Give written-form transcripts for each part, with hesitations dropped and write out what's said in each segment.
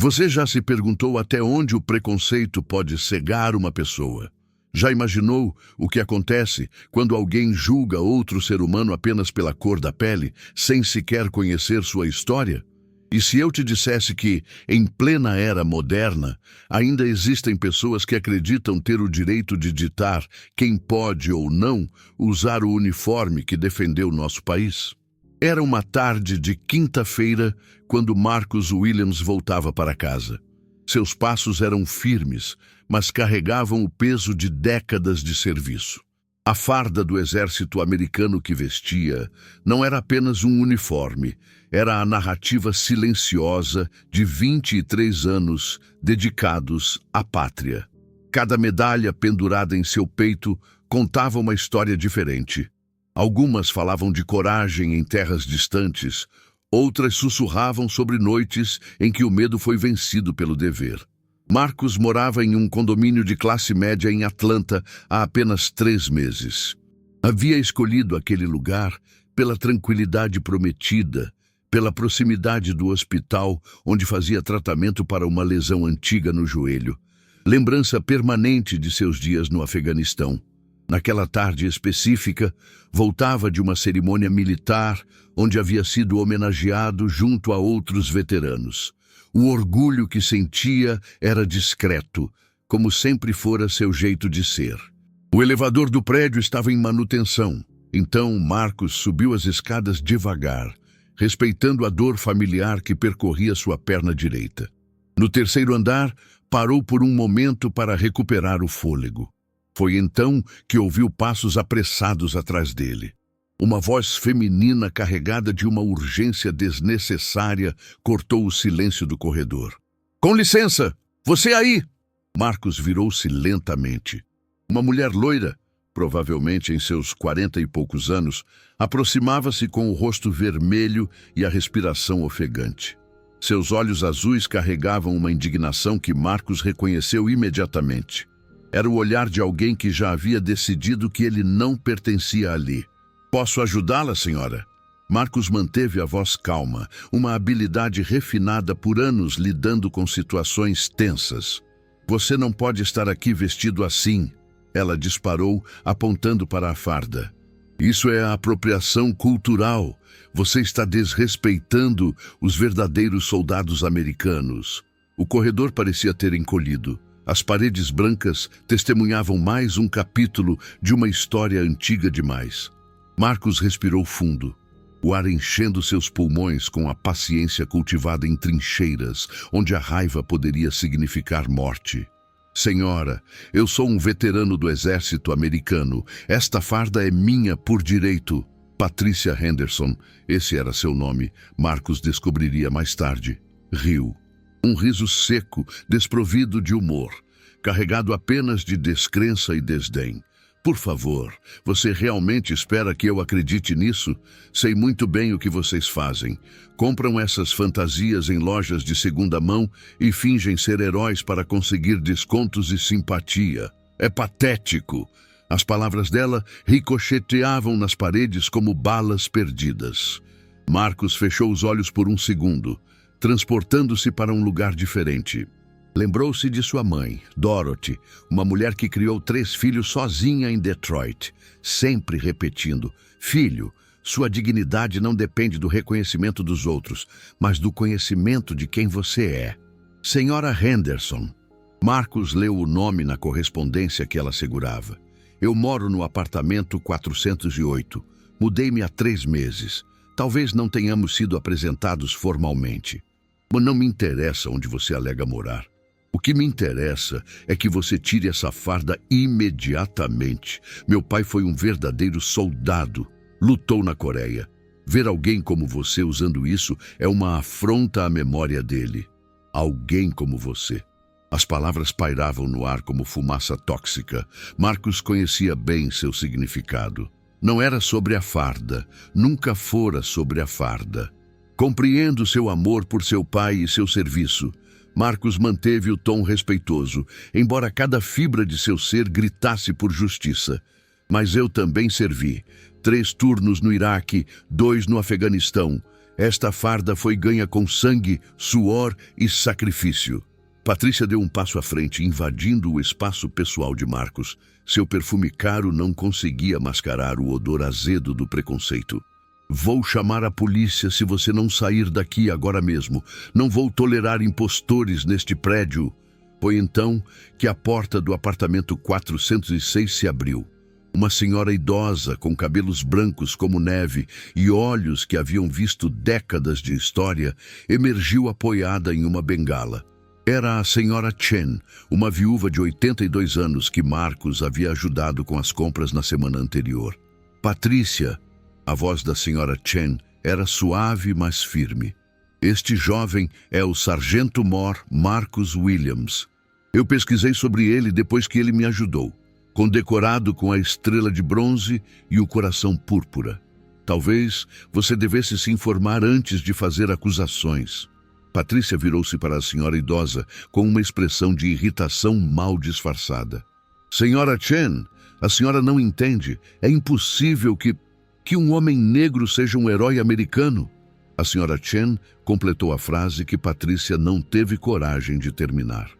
Você já se perguntou até onde o preconceito pode cegar uma pessoa? Já imaginou o que acontece quando alguém julga outro ser humano apenas pela cor da pele, sem sequer conhecer sua história? E se eu te dissesse que, em plena era moderna, ainda existem pessoas que acreditam ter o direito de ditar quem pode ou não usar o uniforme que defendeu nosso país? Era uma tarde de quinta-feira quando Marcus Williams voltava para casa. Seus passos eram firmes, mas carregavam o peso de décadas de serviço. A farda do exército americano que vestia não era apenas um uniforme, era a narrativa silenciosa de 23 anos dedicados à pátria. Cada medalha pendurada em seu peito contava uma história diferente. Algumas falavam de coragem em terras distantes, outras sussurravam sobre noites em que o medo foi vencido pelo dever. Marcus morava em um condomínio de classe média em Atlanta há apenas 3 meses. Havia escolhido aquele lugar pela tranquilidade prometida, pela proximidade do hospital onde fazia tratamento para uma lesão antiga no joelho, lembrança permanente de seus dias no Afeganistão. Naquela tarde específica, voltava de uma cerimônia militar onde havia sido homenageado junto a outros veteranos. O orgulho que sentia era discreto, como sempre fora seu jeito de ser. O elevador do prédio estava em manutenção, então Marcus subiu as escadas devagar, respeitando a dor familiar que percorria sua perna direita. No terceiro andar, parou por um momento para recuperar o fôlego. Foi então que ouviu passos apressados atrás dele. Uma voz feminina carregada de uma urgência desnecessária cortou o silêncio do corredor. "Com licença! Você aí!" Marcus virou-se lentamente. Uma mulher loira, provavelmente em seus 40 e poucos anos, aproximava-se com o rosto vermelho e a respiração ofegante. Seus olhos azuis carregavam uma indignação que Marcus reconheceu imediatamente. Era o olhar de alguém que já havia decidido que ele não pertencia ali. "Posso ajudá-la, senhora?" Marcus manteve a voz calma, uma habilidade refinada por anos lidando com situações tensas. "Você não pode estar aqui vestido assim," ela disparou, apontando para a farda. "Isso é a apropriação cultural. Você está desrespeitando os verdadeiros soldados americanos." O corredor parecia ter encolhido. As paredes brancas testemunhavam mais um capítulo de uma história antiga demais. Marcus respirou fundo, o ar enchendo seus pulmões com a paciência cultivada em trincheiras, onde a raiva poderia significar morte. "Senhora, eu sou um veterano do exército americano. Esta farda é minha por direito." Patricia Henderson, esse era seu nome, Marcus descobriria mais tarde, riu. Um riso seco, desprovido de humor, carregado apenas de descrença e desdém. "Por favor, você realmente espera que eu acredite nisso? Sei muito bem o que vocês fazem. Compram essas fantasias em lojas de segunda mão e fingem ser heróis para conseguir descontos e simpatia. É patético." As palavras dela ricocheteavam nas paredes como balas perdidas. Marcus fechou os olhos por um segundo, transportando-se para um lugar diferente. Lembrou-se de sua mãe, Dorothy, uma mulher que criou 3 filhos sozinha em Detroit, sempre repetindo: "Filho, sua dignidade não depende do reconhecimento dos outros, mas do conhecimento de quem você é." "Senhora Henderson." Marcus leu o nome na correspondência que ela segurava. "Eu moro no apartamento 408. Mudei-me há 3 meses. Talvez não tenhamos sido apresentados formalmente. Mas não me interessa onde você alega morar. O que me interessa é que você tire essa farda imediatamente. Meu pai foi um verdadeiro soldado. Lutou na Coreia. Ver alguém como você usando isso é uma afronta à memória dele. Alguém como você." As palavras pairavam no ar como fumaça tóxica. Marcus conhecia bem seu significado. Não era sobre a farda, nunca fora sobre a farda. Compreendo seu amor por seu pai e seu serviço. Marcus manteve o tom respeitoso, embora cada fibra de seu ser gritasse por justiça. "Mas eu também servi. 3 turnos no Iraque, 2 no Afeganistão. Esta farda foi ganha com sangue, suor e sacrifício. Patrícia deu um passo à frente, invadindo o espaço pessoal de Marcos. Seu perfume caro não conseguia mascarar o odor azedo do preconceito. Vou chamar a polícia se você não sair daqui agora mesmo. Não vou tolerar impostores neste prédio. Foi então que a porta do apartamento 406 se abriu. Uma senhora idosa, com cabelos brancos como neve e olhos que haviam visto décadas de história, emergiu apoiada em uma bengala. Era a senhora Chen, uma viúva de 82 anos que Marcos havia ajudado com as compras na semana anterior. Patrícia, a voz da senhora Chen, era suave, mas firme. Este jovem é o sargento-mor Marcus Williams. Eu pesquisei sobre ele depois que ele me ajudou, condecorado com a estrela de bronze e o coração púrpura. Talvez você devesse se informar antes de fazer acusações. Patrícia virou-se para a senhora idosa com uma expressão de irritação mal disfarçada. Senhora Chen, a senhora não entende. É impossível que um homem negro seja um herói americano. A senhora Chen completou a frase que Patrícia não teve coragem de terminar.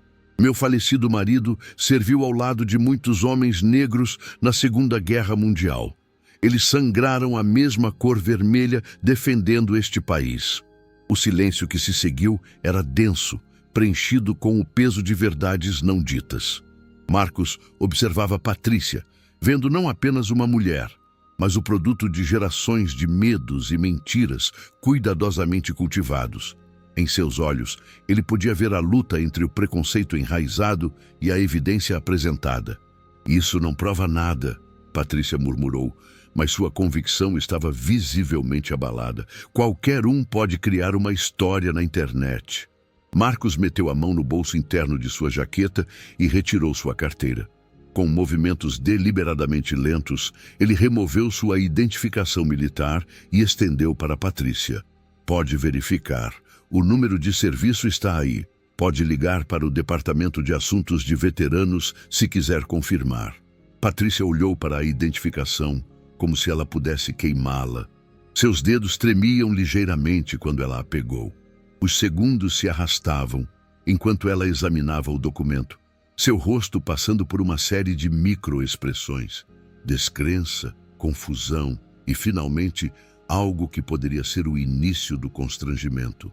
Meu falecido marido serviu ao lado de muitos homens negros na Segunda Guerra Mundial. Eles sangraram a mesma cor vermelha defendendo este país. O silêncio que se seguiu era denso, preenchido com o peso de verdades não ditas. Marcos observava Patrícia, vendo não apenas uma mulher, mas o produto de gerações de medos e mentiras cuidadosamente cultivados. Em seus olhos, ele podia ver a luta entre o preconceito enraizado e a evidência apresentada. Isso não prova nada, Patrícia murmurou, mas sua convicção estava visivelmente abalada. Qualquer um pode criar uma história na internet. Marcos meteu a mão no bolso interno de sua jaqueta e retirou sua carteira. Com movimentos deliberadamente lentos, ele removeu sua identificação militar e estendeu para Patrícia. Pode verificar. O número de serviço está aí. Pode ligar para o Departamento de Assuntos de Veteranos se quiser confirmar. Patrícia olhou para a identificação, como se ela pudesse queimá-la. Seus dedos tremiam ligeiramente quando ela a pegou. Os segundos se arrastavam, enquanto ela examinava o documento, seu rosto passando por uma série de microexpressões. Descrença, confusão e, finalmente, algo que poderia ser o início do constrangimento.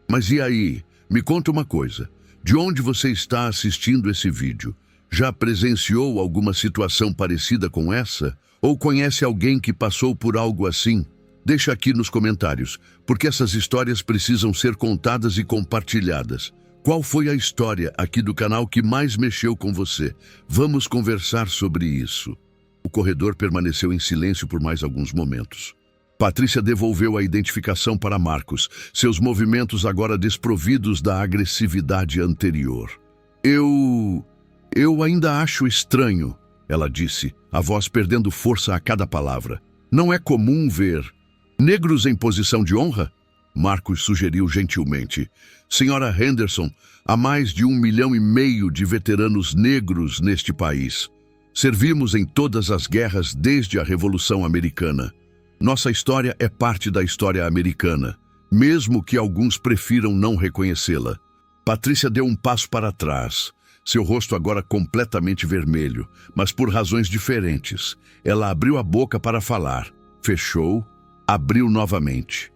Mas e aí? Me conta uma coisa. De onde você está assistindo esse vídeo? Já presenciou alguma situação parecida com essa? Ou conhece alguém que passou por algo assim? Deixa aqui nos comentários, porque essas histórias precisam ser contadas e compartilhadas. Qual foi a história aqui do canal que mais mexeu com você? Vamos conversar sobre isso. O corredor permaneceu em silêncio por mais alguns momentos. Patrícia devolveu a identificação para Marcos, seus movimentos agora desprovidos da agressividade anterior. Eu ainda acho estranho, ela disse, a voz perdendo força a cada palavra. Não é comum ver negros em posição de honra? Marcos sugeriu gentilmente. Senhora Henderson, há mais de 1,5 milhão de veteranos negros neste país. Servimos em todas as guerras desde a Revolução Americana. Nossa história é parte da história americana, mesmo que alguns prefiram não reconhecê-la. Patrícia deu um passo para trás, seu rosto agora completamente vermelho, mas por razões diferentes. Ela abriu a boca para falar, fechou, abriu novamente.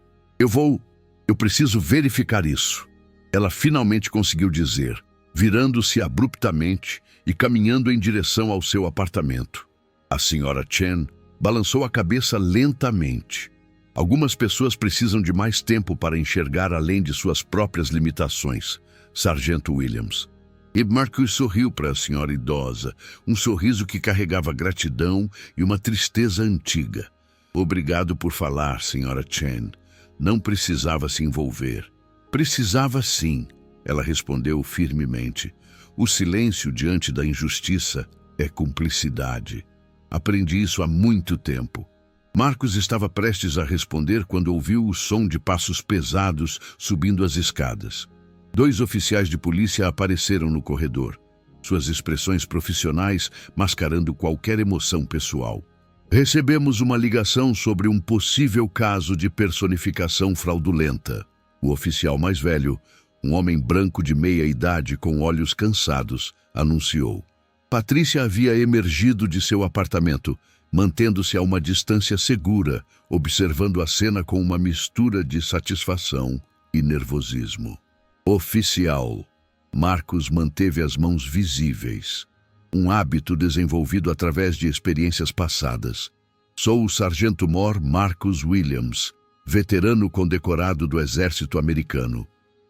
Eu preciso verificar isso. Ela finalmente conseguiu dizer, virando-se abruptamente e caminhando em direção ao seu apartamento. A senhora Chen balançou a cabeça lentamente. Algumas pessoas precisam de mais tempo para enxergar além de suas próprias limitações, Sargento Williams. E Marcus sorriu para a senhora idosa, um sorriso que carregava gratidão e uma tristeza antiga. Obrigado por falar, senhora Chen. Não precisava se envolver. Precisava sim, ela respondeu firmemente. O silêncio diante da injustiça é cumplicidade. Aprendi isso há muito tempo. Marcos estava prestes a responder quando ouviu o som de passos pesados subindo as escadas. 2 oficiais de polícia apareceram no corredor, suas expressões profissionais mascarando qualquer emoção pessoal. Recebemos uma ligação sobre um possível caso de personificação fraudulenta. O oficial mais velho, um homem branco de meia idade com olhos cansados, anunciou. Patrícia havia emergido de seu apartamento, mantendo-se a uma distância segura, observando a cena com uma mistura de satisfação e nervosismo. Oficial. Marcos manteve as mãos visíveis. Um hábito desenvolvido através de experiências passadas. Sou o Sargento-Mor Marcus Williams, veterano condecorado do Exército Americano.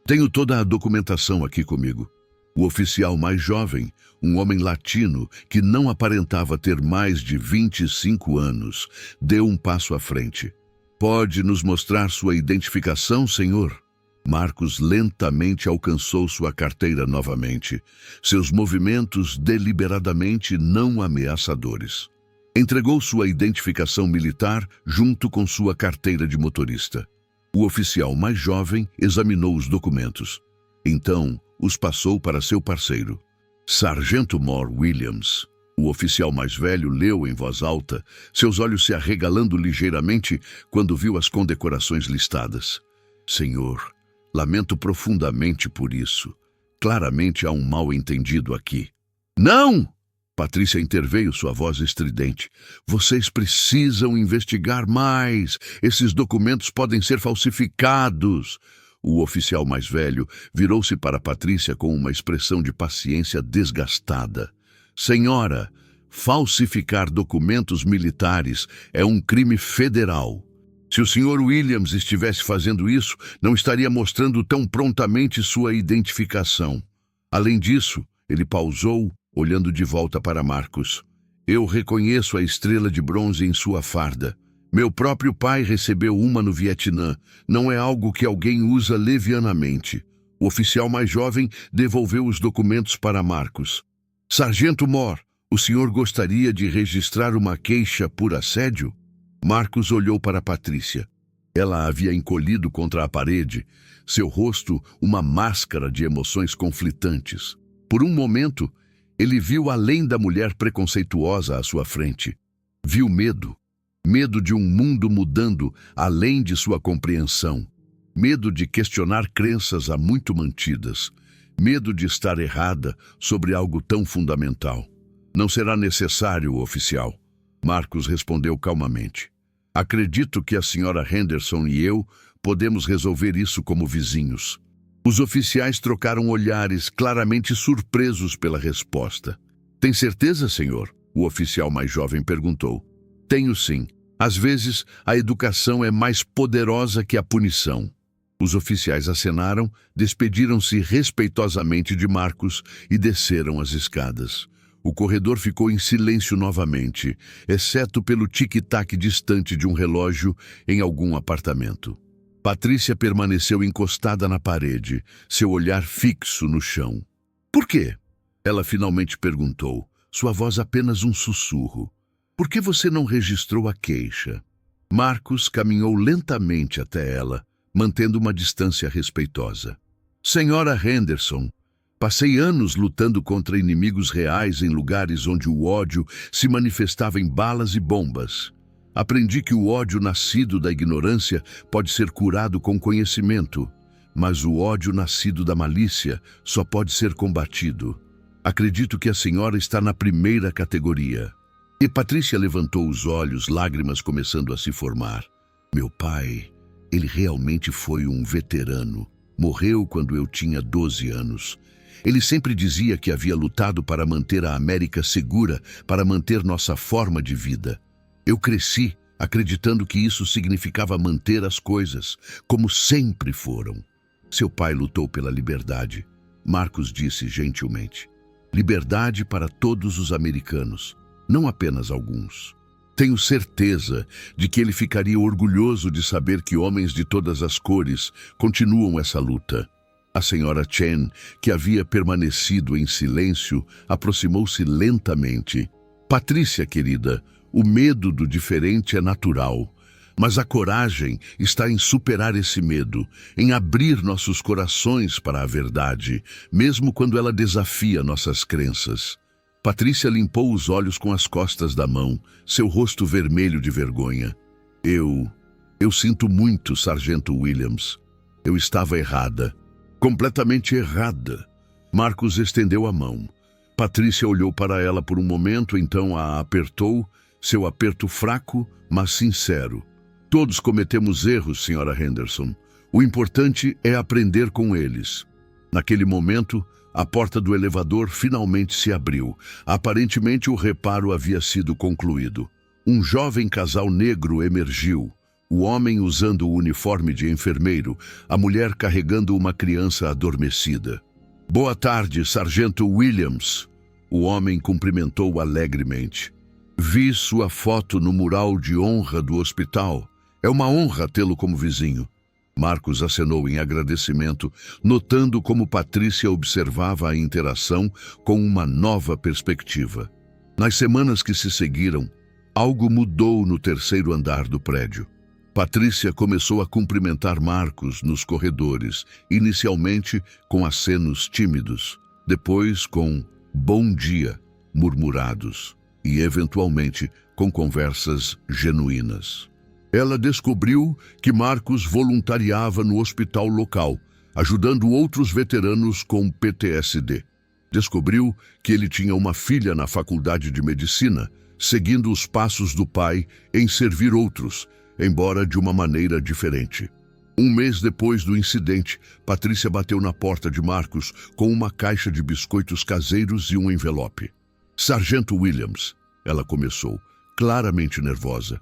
Tenho toda a documentação aqui comigo. O oficial mais jovem, um homem latino que não aparentava ter mais de 25 anos, deu um passo à frente. Pode nos mostrar sua identificação, senhor? Marcos lentamente alcançou sua carteira novamente, seus movimentos deliberadamente não ameaçadores. Entregou sua identificação militar junto com sua carteira de motorista. O oficial mais jovem examinou os documentos. Então, os passou para seu parceiro. Sargento-Mor Williams. O oficial mais velho leu em voz alta, seus olhos se arregalando ligeiramente quando viu as condecorações listadas. Senhor, lamento profundamente por isso. Claramente há um mal-entendido aqui. Não! Patrícia interveio, sua voz estridente. Vocês precisam investigar mais. Esses documentos podem ser falsificados. O oficial mais velho virou-se para Patrícia com uma expressão de paciência desgastada. Senhora, falsificar documentos militares é um crime federal. Se o Sr. Williams estivesse fazendo isso, não estaria mostrando tão prontamente sua identificação. Além disso, ele pausou, olhando de volta para Marcos. Eu reconheço a estrela de bronze em sua farda. Meu próprio pai recebeu uma no Vietnã. Não é algo que alguém usa levianamente. O oficial mais jovem devolveu os documentos para Marcos. Sargento-Mor, o senhor gostaria de registrar uma queixa por assédio? Marcos olhou para Patrícia. Ela havia encolhido contra a parede, seu rosto uma máscara de emoções conflitantes. Por um momento, ele viu além da mulher preconceituosa à sua frente. Viu medo. Medo de um mundo mudando além de sua compreensão. Medo de questionar crenças há muito mantidas. Medo de estar errada sobre algo tão fundamental. Não será necessário, oficial. Marcos respondeu calmamente. Acredito que a senhora Henderson e eu podemos resolver isso como vizinhos. Os oficiais trocaram olhares, claramente surpresos pela resposta. Tem certeza, senhor? O oficial mais jovem perguntou. Tenho sim. Às vezes, a educação é mais poderosa que a punição. Os oficiais acenaram, despediram-se respeitosamente de Marcos e desceram as escadas. O corredor ficou em silêncio novamente, exceto pelo tic-tac distante de um relógio em algum apartamento. Patrícia permaneceu encostada na parede, seu olhar fixo no chão. Por quê? Ela finalmente perguntou, sua voz apenas um sussurro. Por que você não registrou a queixa? Marcos caminhou lentamente até ela, mantendo uma distância respeitosa. Senhora Henderson, passei anos lutando contra inimigos reais em lugares onde o ódio se manifestava em balas e bombas. Aprendi que o ódio nascido da ignorância pode ser curado com conhecimento, mas o ódio nascido da malícia só pode ser combatido. Acredito que a senhora está na primeira categoria. E Patrícia levantou os olhos, lágrimas começando a se formar. Meu pai, ele realmente foi um veterano. Morreu quando eu tinha 12 anos. Ele sempre dizia que havia lutado para manter a América segura, para manter nossa forma de vida. Eu cresci acreditando que isso significava manter as coisas como sempre foram. Seu pai lutou pela liberdade. Marcos disse gentilmente. Liberdade para todos os americanos, não apenas alguns. Tenho certeza de que ele ficaria orgulhoso de saber que homens de todas as cores continuam essa luta. A senhora Chen, que havia permanecido em silêncio, aproximou-se lentamente. Patrícia, querida, o medo do diferente é natural, mas a coragem está em superar esse medo, em abrir nossos corações para a verdade, mesmo quando ela desafia nossas crenças. Patrícia limpou os olhos com as costas da mão, seu rosto vermelho de vergonha. Eu sinto muito, Sargento Williams. Eu estava errada. Completamente errada. Marcos estendeu a mão. Patrícia olhou para ela por um momento, então a apertou, seu aperto fraco, mas sincero. Todos cometemos erros, Sra. Henderson. O importante é aprender com eles. Naquele momento, a porta do elevador finalmente se abriu. Aparentemente, o reparo havia sido concluído. Um jovem casal negro emergiu. O homem usando o uniforme de enfermeiro, a mulher carregando uma criança adormecida. Boa tarde, Sargento Williams. O homem cumprimentou alegremente. Vi sua foto no mural de honra do hospital. É uma honra tê-lo como vizinho. Marcos acenou em agradecimento, notando como Patrícia observava a interação com uma nova perspectiva. Nas semanas que se seguiram, algo mudou no terceiro andar do prédio. Patrícia começou a cumprimentar Marcos nos corredores, inicialmente com acenos tímidos, depois com bom dia, murmurados, e eventualmente com conversas genuínas. Ela descobriu que Marcos voluntariava no hospital local, ajudando outros veteranos com PTSD. Descobriu que ele tinha uma filha na faculdade de medicina, seguindo os passos do pai em servir outros, embora de uma maneira diferente. Um mês depois do incidente, Patrícia bateu na porta de Marcos com uma caixa de biscoitos caseiros e um envelope. Sargento Williams, ela começou, claramente nervosa.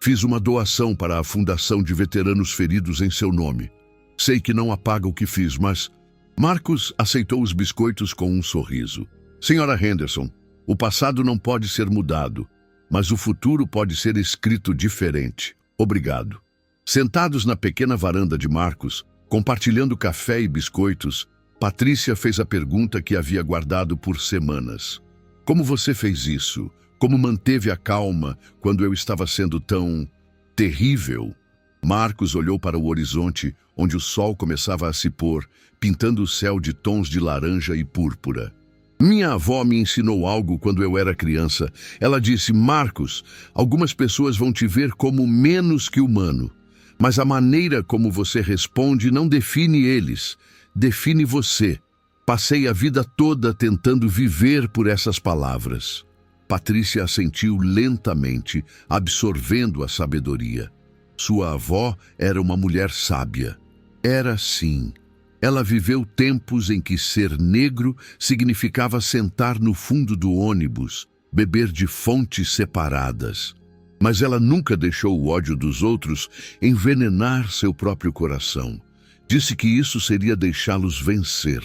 Fiz uma doação para a Fundação de Veteranos Feridos em seu nome. Sei que não apaga o que fiz, mas... Marcos aceitou os biscoitos com um sorriso. Sra. Henderson, o passado não pode ser mudado, mas o futuro pode ser escrito diferente. Obrigado. Sentados na pequena varanda de Marcos, compartilhando café e biscoitos, Patrícia fez a pergunta que havia guardado por semanas. Como você fez isso? Como manteve a calma quando eu estava sendo tão terrível? Marcos olhou para o horizonte, onde o sol começava a se pôr, pintando o céu de tons de laranja e púrpura. Minha avó me ensinou algo quando eu era criança. Ela disse, Marcos, algumas pessoas vão te ver como menos que humano, mas a maneira como você responde não define eles, define você. Passei a vida toda tentando viver por essas palavras. Patrícia assentiu lentamente, absorvendo a sabedoria. Sua avó era uma mulher sábia. Era sim. Ela viveu tempos em que ser negro significava sentar no fundo do ônibus, beber de fontes separadas. Mas ela nunca deixou o ódio dos outros envenenar seu próprio coração. Disse que isso seria deixá-los vencer.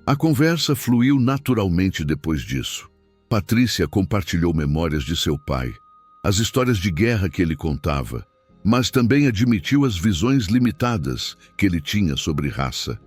A conversa fluiu naturalmente depois disso. Patrícia compartilhou memórias de seu pai, as histórias de guerra que ele contava, mas também admitiu as visões limitadas que ele tinha sobre raça.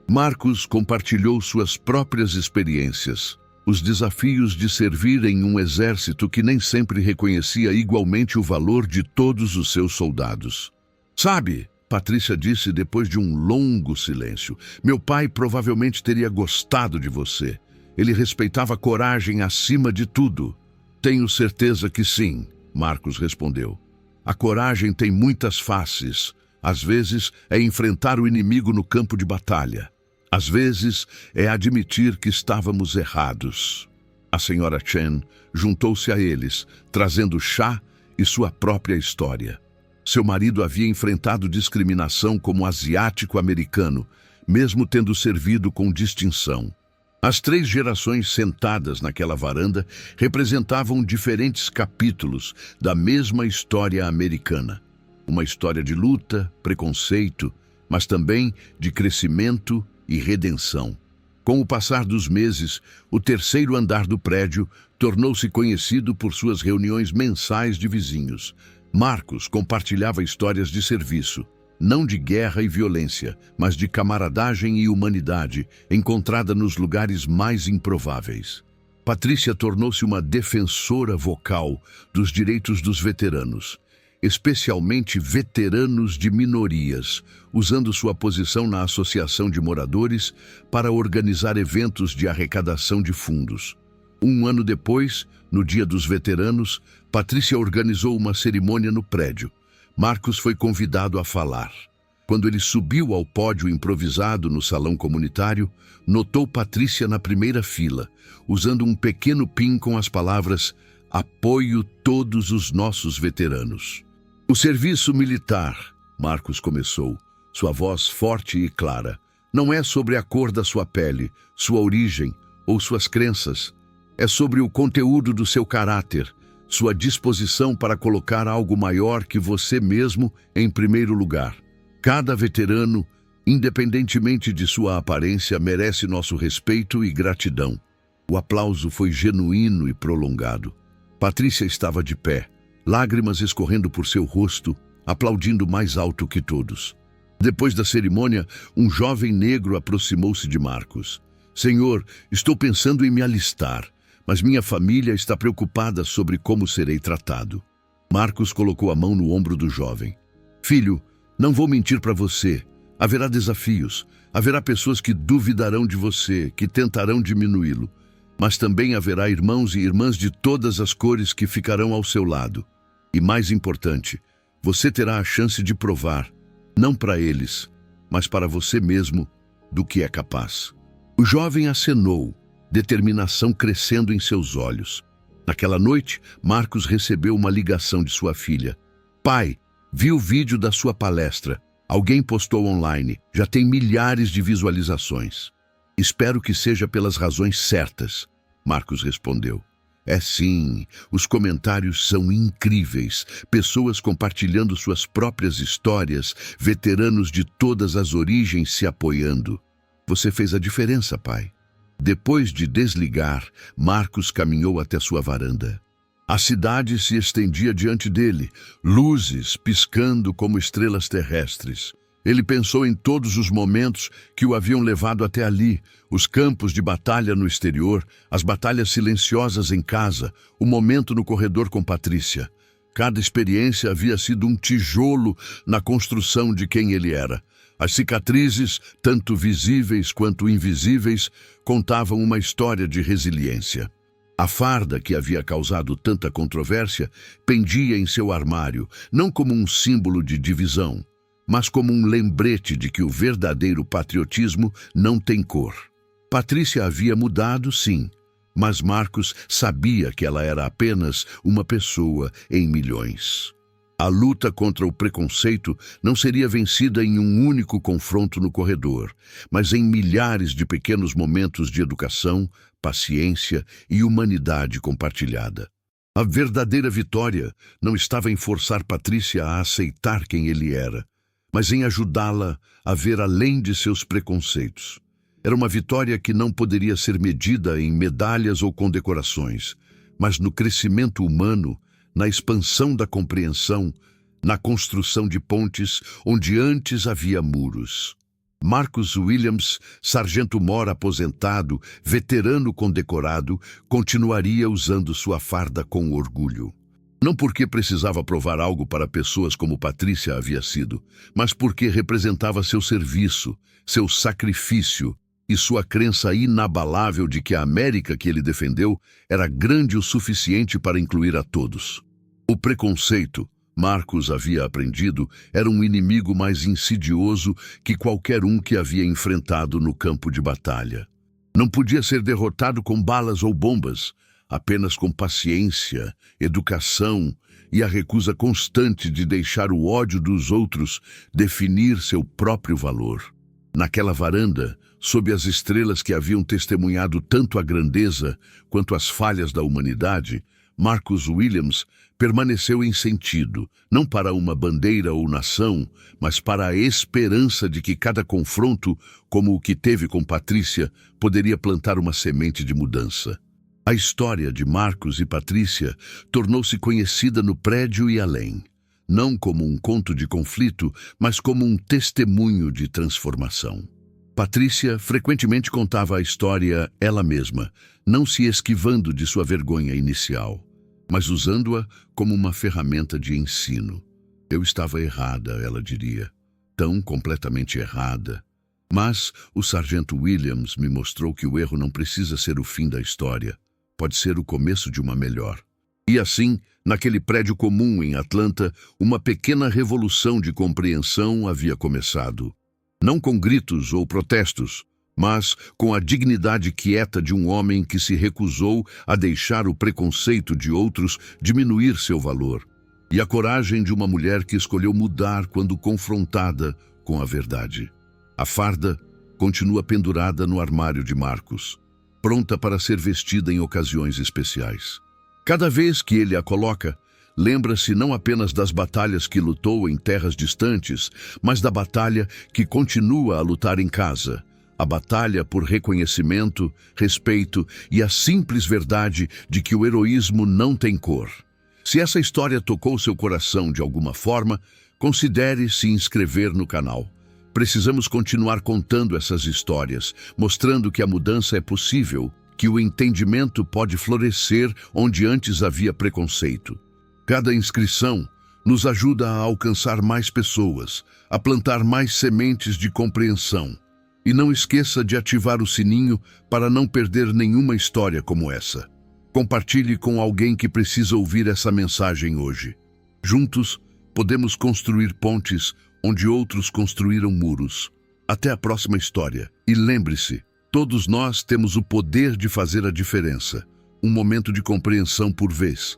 Marcos compartilhou suas próprias experiências, os desafios de servir em um exército que nem sempre reconhecia igualmente o valor de todos os seus soldados. Sabe, Patrícia disse depois de um longo silêncio, meu pai provavelmente teria gostado de você. Ele respeitava a coragem acima de tudo. Tenho certeza que sim, Marcos respondeu. A coragem tem muitas faces. Às vezes é enfrentar o inimigo no campo de batalha. Às vezes é admitir que estávamos errados. A senhora Chen juntou-se a eles, trazendo chá e sua própria história. Seu marido havia enfrentado discriminação como asiático-americano, mesmo tendo servido com distinção. As 3 gerações sentadas naquela varanda representavam diferentes capítulos da mesma história americana. Uma história de luta, preconceito, mas também de crescimento e redenção. Com o passar dos meses, o terceiro andar do prédio tornou-se conhecido por suas reuniões mensais de vizinhos. Marcos compartilhava histórias de serviço, não de guerra e violência, mas de camaradagem e humanidade, encontrada nos lugares mais improváveis. Patrícia tornou-se uma defensora vocal dos direitos dos veteranos, especialmente veteranos de minorias, usando sua posição na Associação de Moradores para organizar eventos de arrecadação de fundos. Um ano depois, no Dia dos Veteranos, Patrícia organizou uma cerimônia no prédio. Marcos foi convidado a falar. Quando ele subiu ao pódio improvisado no salão comunitário, notou Patrícia na primeira fila, usando um pequeno pin com as palavras "Apoio todos os nossos veteranos". "O serviço militar", Marcos começou, sua voz forte e clara, "não é sobre a cor da sua pele, sua origem ou suas crenças. É sobre o conteúdo do seu caráter, sua disposição para colocar algo maior que você mesmo em primeiro lugar. Cada veterano, independentemente de sua aparência, merece nosso respeito e gratidão." O aplauso foi genuíno e prolongado. Patrícia estava de pé, lágrimas escorrendo por seu rosto, aplaudindo mais alto que todos. Depois da cerimônia, um jovem negro aproximou-se de Marcos. "Senhor, estou pensando em me alistar, mas minha família está preocupada sobre como serei tratado." Marcos colocou a mão no ombro do jovem. "Filho, não vou mentir para você. Haverá desafios. Haverá pessoas que duvidarão de você, que tentarão diminuí-lo. Mas também haverá irmãos e irmãs de todas as cores que ficarão ao seu lado. E mais importante, você terá a chance de provar, não para eles, mas para você mesmo, do que é capaz." O jovem acenou, determinação crescendo em seus olhos. Naquela noite, Marcos recebeu uma ligação de sua filha. "Pai, vi o vídeo da sua palestra. Alguém postou online. Já tem milhares de visualizações." "Espero que seja pelas razões certas", Marcos respondeu. "É sim, os comentários são incríveis. Pessoas compartilhando suas próprias histórias, veteranos de todas as origens se apoiando. Você fez a diferença, pai." Depois de desligar, Marcos caminhou até sua varanda. A cidade se estendia diante dele, luzes piscando como estrelas terrestres. Ele pensou em todos os momentos que o haviam levado até ali, os campos de batalha no exterior, as batalhas silenciosas em casa, o momento no corredor com Patrícia. Cada experiência havia sido um tijolo na construção de quem ele era. As cicatrizes, tanto visíveis quanto invisíveis, contavam uma história de resiliência. A farda que havia causado tanta controvérsia pendia em seu armário, não como um símbolo de divisão, mas como um lembrete de que o verdadeiro patriotismo não tem cor. Patrícia havia mudado, sim, mas Marcos sabia que ela era apenas uma pessoa em milhões. A luta contra o preconceito não seria vencida em um único confronto no corredor, mas em milhares de pequenos momentos de educação, paciência e humanidade compartilhada. A verdadeira vitória não estava em forçar Patrícia a aceitar quem ele era, mas em ajudá-la a ver além de seus preconceitos. Era uma vitória que não poderia ser medida em medalhas ou condecorações, mas no crescimento humano, na expansão da compreensão, na construção de pontes onde antes havia muros. Marcus Williams, sargento-mor aposentado, veterano condecorado, continuaria usando sua farda com orgulho. Não porque precisava provar algo para pessoas como Patrícia havia sido, mas porque representava seu serviço, seu sacrifício e sua crença inabalável de que a América que ele defendeu era grande o suficiente para incluir a todos. O preconceito, Marcos havia aprendido, era um inimigo mais insidioso que qualquer um que havia enfrentado no campo de batalha. Não podia ser derrotado com balas ou bombas, apenas com paciência, educação e a recusa constante de deixar o ódio dos outros definir seu próprio valor. Naquela varanda, sob as estrelas que haviam testemunhado tanto a grandeza quanto as falhas da humanidade, Marcus Williams permaneceu em sentido, não para uma bandeira ou nação, mas para a esperança de que cada confronto, como o que teve com Patrícia, poderia plantar uma semente de mudança. A história de Marcos e Patrícia tornou-se conhecida no prédio e além, não como um conto de conflito, mas como um testemunho de transformação. Patrícia frequentemente contava a história ela mesma, não se esquivando de sua vergonha inicial, mas usando-a como uma ferramenta de ensino. Eu estava errada, ela diria, tão completamente errada. Mas o sargento Williams me mostrou que o erro não precisa ser o fim da história. pode ser o começo de uma melhor. E assim, naquele prédio comum em Atlanta, uma pequena revolução de compreensão havia começado. Não com gritos ou protestos, mas com a dignidade quieta de um homem que se recusou a deixar o preconceito de outros diminuir seu valor, e a coragem de uma mulher que escolheu mudar quando confrontada com a verdade. A farda continua pendurada no armário de Marcos, pronta para ser vestida em ocasiões especiais. Cada vez que ele a coloca, lembra-se não apenas das batalhas que lutou em terras distantes, mas da batalha que continua a lutar em casa. A batalha por reconhecimento, respeito e a simples verdade de que o heroísmo não tem cor. Se essa história tocou seu coração de alguma forma, considere se inscrever no canal. Precisamos continuar contando essas histórias, mostrando que a mudança é possível, que o entendimento pode florescer onde antes havia preconceito. Cada inscrição nos ajuda a alcançar mais pessoas, a plantar mais sementes de compreensão. E não esqueça de ativar o sininho para não perder nenhuma história como essa. Compartilhe com alguém que precisa ouvir essa mensagem hoje. Juntos, podemos construir pontes onde outros construíram muros. Até a próxima história. E lembre-se, todos nós temos o poder de fazer a diferença. Um momento de compreensão por vez.